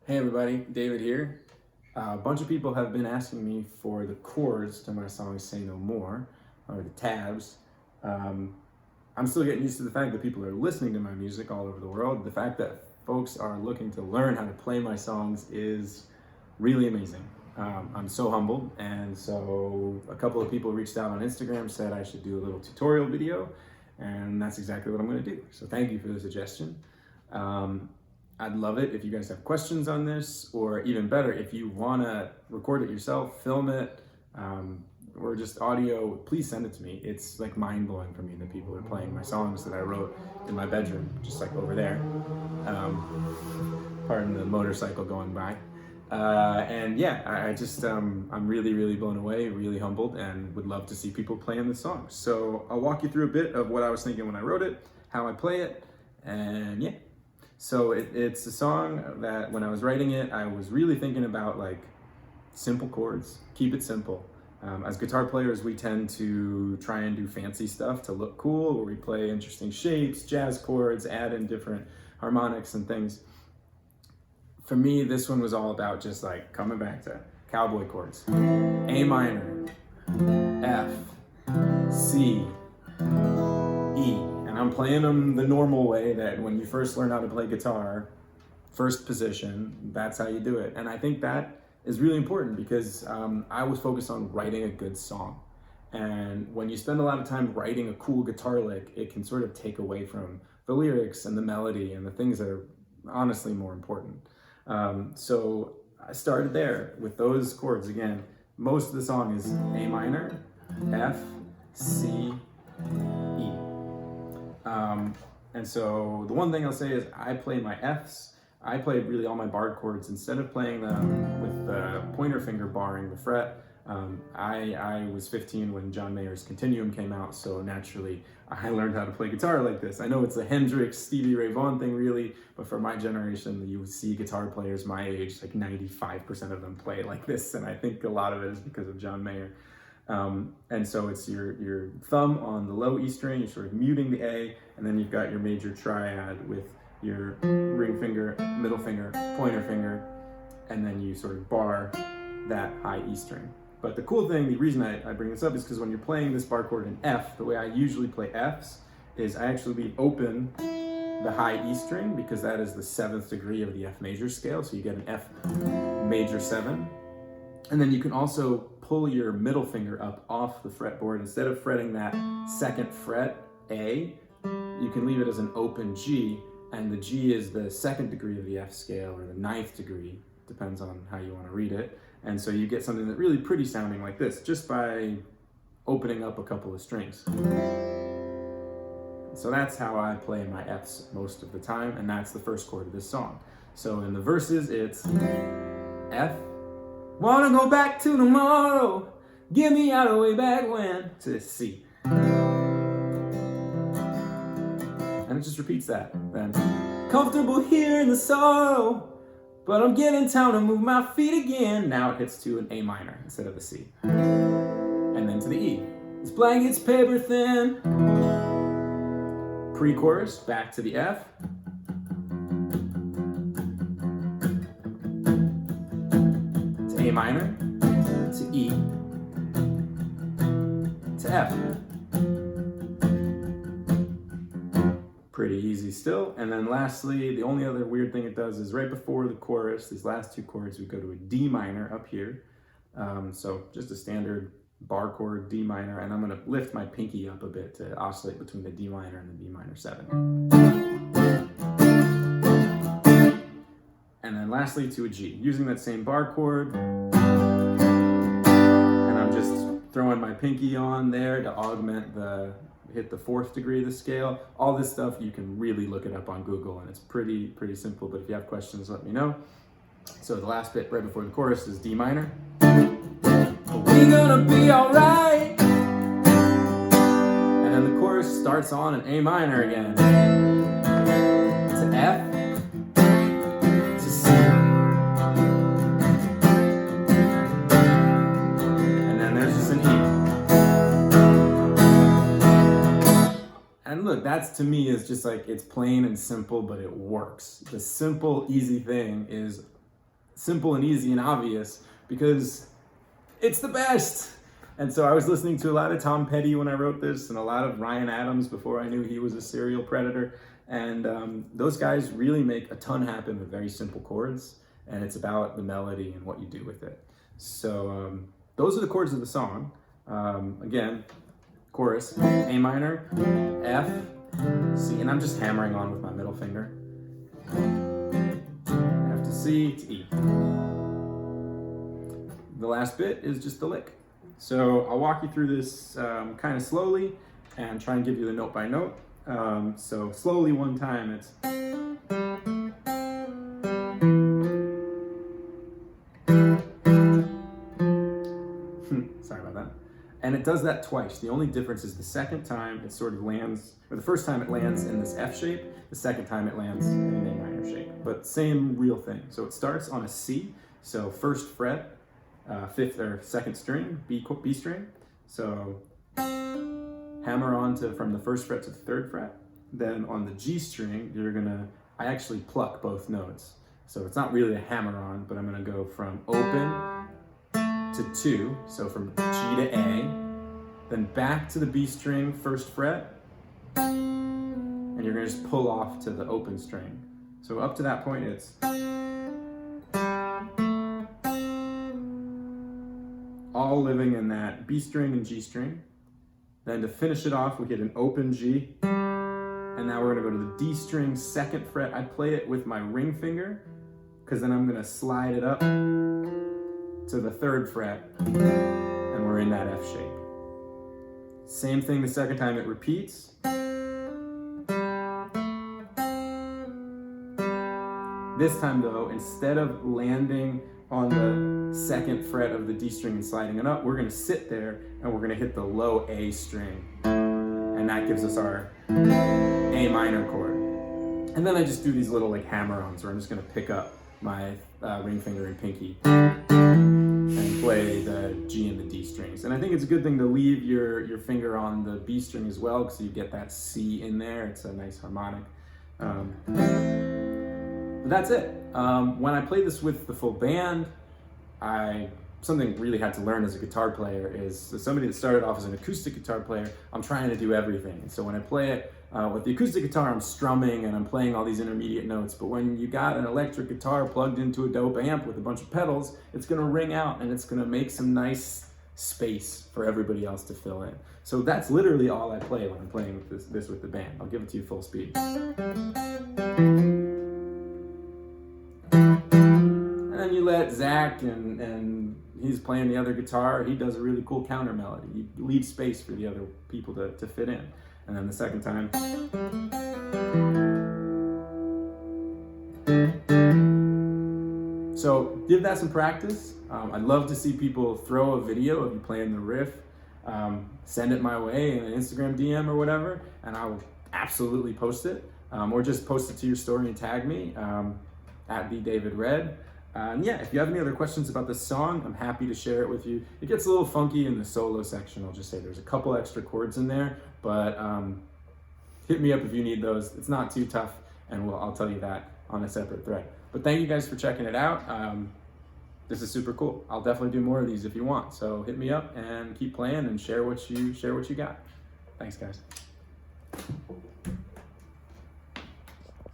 Hey everybody, David here. A bunch of people have been asking me for the chords to my song Say No More, or the tabs. I'm still getting used to the fact that people are listening to my music all over the world. The fact that folks are looking to learn how to play my songs is really amazing. I'm so humbled, and so a couple of people reached out on Instagram, said I should do a little tutorial video, and that's exactly what I'm going to do. So thank you for the suggestion. I'd love it if you guys have questions on this, or even better, if you want to record it yourself, film it, or just audio, please send it to me. It's like mind-blowing for me that people are playing my songs that I wrote in my bedroom, just like over there. Pardon the motorcycle going by. And yeah, I'm really, really blown away, really humbled, and would love to see people playing the song. So I'll walk you through a bit of what I was thinking when I wrote it, how I play it, and yeah. So it's a song that when I was writing it, I was really thinking about like simple chords, keep it simple. As guitar players, we tend to try and do fancy stuff to look cool, where we play interesting shapes, jazz chords, add in different harmonics and things. For me, this one was all about just like coming back to cowboy chords. A minor, F, C, E. I'm playing them the normal way that when you first learn how to play guitar, first position, that's how you do it. And I think that is really important because I was focused on writing a good song. And when you spend a lot of time writing a cool guitar lick, it can sort of take away from the lyrics and the melody and the things that are honestly more important. So I started there with those chords. Again, most of the song is A minor, F, C, E. And so the one thing I'll say is I play my Fs. I play really all my barred chords instead of playing them with the pointer finger barring the fret. I was 15 when John Mayer's Continuum came out, so naturally I learned how to play guitar like this. I know it's a Hendrix, Stevie Ray Vaughan thing really, but for my generation, you see guitar players my age, like 95% of them play like this, and I think a lot of it is because of John Mayer. And so it's your thumb on the low E string, you're sort of muting the A, and then you've got your major triad with your ring finger, middle finger, pointer finger, and then you sort of bar that high E string. But the cool thing, the reason I bring this up is because when you're playing this bar chord in F, the way I usually play Fs is I actually leave open the high E string because that is the 7th degree of the F major scale, so you get an F major 7. And then you can also pull your middle finger up off the fretboard. Instead of fretting that 2nd fret, A, you can leave it as an open G, and the G is the 2nd degree of the F scale, or the 9th degree, depends on how you want to read it. And so you get something that really pretty sounding like this, just by opening up a couple of strings. So that's how I play my Fs most of the time, and that's the first chord of this song. So in the verses, it's F, wanna go back to tomorrow, get me out of way back when, to C. And it just repeats that. Then, comfortable here in the sorrow, but I'm getting town to move my feet again. Now it hits to an A minor instead of a C. And then to the E. This blanket's paper thin. Pre-chorus, back to the F. To A minor, to E, to F. Pretty easy still. And then lastly, the only other weird thing it does is right before the chorus, these last two chords, we go to a D minor up here. So just a standard bar chord, D minor, and I'm gonna lift my pinky up a bit to oscillate between the D minor and the D minor 7. And then lastly to a G, using that same bar chord. And I'm just throwing my pinky on there to augment hit the 4th degree of the scale. All this stuff, you can really look it up on Google, and it's pretty simple, but if you have questions, let me know. So the last bit right before the chorus is D minor. We're gonna be alright. And then the chorus starts on an A minor again. To F, to C. And then there's just an E. And look, that's to me is just like, it's plain and simple, but it works. The simple, easy thing is simple and easy and obvious because it's the best. And so I was listening to a lot of Tom Petty when I wrote this, and a lot of Ryan Adams before I knew he was a serial predator. And those guys really make a ton happen with very simple chords, and it's about the melody and what you do with it. So those are the chords of the song. Again, chorus, A minor, F, C, and I'm just hammering on with my middle finger. F to C to E. The last bit is just the lick. So I'll walk you through this kind of slowly and try and give you the note by note. So slowly one time, it's sorry about that. And it does that twice. The only difference is the second time it sort of lands, or the first time it lands in this F shape, the second time it lands in an A minor shape, but same real thing. So it starts on a C, so first fret, fifth or second string, B string. So hammer on from the first fret to the third fret. Then on the G string, I actually pluck both notes. So it's not really a hammer on, but I'm gonna go from open to 2, so from G to A, then back to the B string, first fret, and you're gonna just pull off to the open string. So up to that point, it's all living in that B string and G string. Then to finish it off, we get an open G, and now we're gonna go to the D string, second fret. I play it with my ring finger, because then I'm gonna slide it up to the third fret, and we're in that F shape. Same thing the second time, it repeats. This time though, instead of landing on the second fret of the D string and sliding it up, we're gonna sit there and we're gonna hit the low A string. And that gives us our A minor chord. And then I just do these little like hammer-ons where I'm just gonna pick up my ring finger and pinky and play the G and the D strings. And I think it's a good thing to leave your finger on the B string as well, because you get that C in there. It's a nice harmonic. But that's it. When I play this with the full band, something really had to learn as a guitar player is, as somebody that started off as an acoustic guitar player, I'm trying to do everything. And so when I play it with the acoustic guitar, I'm strumming and I'm playing all these intermediate notes. But when you got an electric guitar plugged into a dope amp with a bunch of pedals, it's gonna ring out and it's gonna make some nice space for everybody else to fill in. So that's literally all I play when I'm playing with this with the band. I'll give it to you full speed. And then you let Zach, and he's playing the other guitar, he does a really cool counter melody. You leave space for the other people to fit in. And then the second time. So give that some practice. I'd love to see people throw a video of you playing the riff. Send it my way in an Instagram DM or whatever, and I will absolutely post it. Or just post it to your story and tag me at @TheDavidRed. And yeah, if you have any other questions about this song, I'm happy to share it with you. It gets a little funky in the solo section. I'll just say there's a couple extra chords in there, but hit me up if you need those. It's not too tough, and I'll tell you that on a separate thread. But thank you guys for checking it out. This is super cool. I'll definitely do more of these if you want. So hit me up and keep playing and share what you got. Thanks, guys.